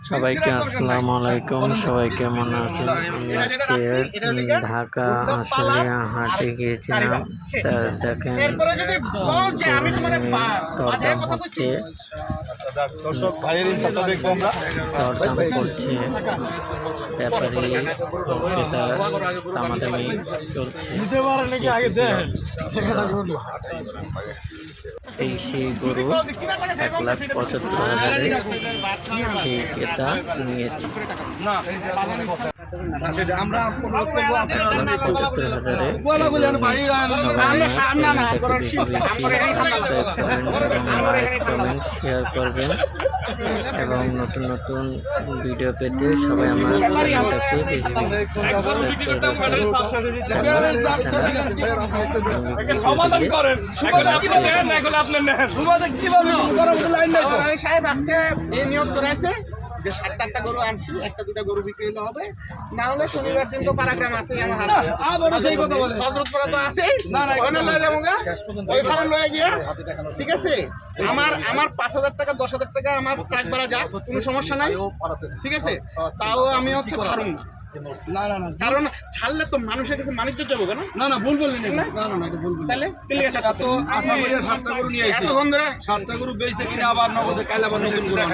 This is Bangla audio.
সবাইকে আসসালামু আলাইকুম। সবাই কেমন আছেন? আমি আজকে ঢাকা আশুলিয়া হাটে গিয়েছিলাম। তা দেখেন দরদাম হচ্ছে, দরদাম করছে ব্যাপারী ক্রেতার, দামাদামি চলছে। এই সেই গরু 1,75,000 সেই ক্রেতা নিয়েছে। 75,000 শেয়ার করবেন এবং নতুন নতুন ভিডিও পেতে সবাই আমার চ্যানেলটাকে বেশি যে 7-8টা গরু আনছি, একটা দুটা গরু বিক্রি হলে হবে, না হলে শনিবার দিন তো পারাগ্রাম আছে আমার হাতে, হযরতপুরা তো আছে, ওখানে লয়ে যাবো গা, ওইখানে লয়ে গিয়া, ঠিক আছে। আমার 5,000 টাকা 10,000 টাকা আমার ট্রাক ভাড়া যা, কোনো সমস্যা নাই, ঠিক আছে। তাও আমি হচ্ছে ছাড়ুন না, কারণ ছাড়লে তো মানুষের কাছে মানিজ্য যাবো না। না ভুল বললেন, তাহলে আশা করি 7টা গরু নিয়ে আসি, এতক্ষণ ধরে 7টা গরু বেচে কিনা আবার নগদে কাইলা আবার নতুন গরু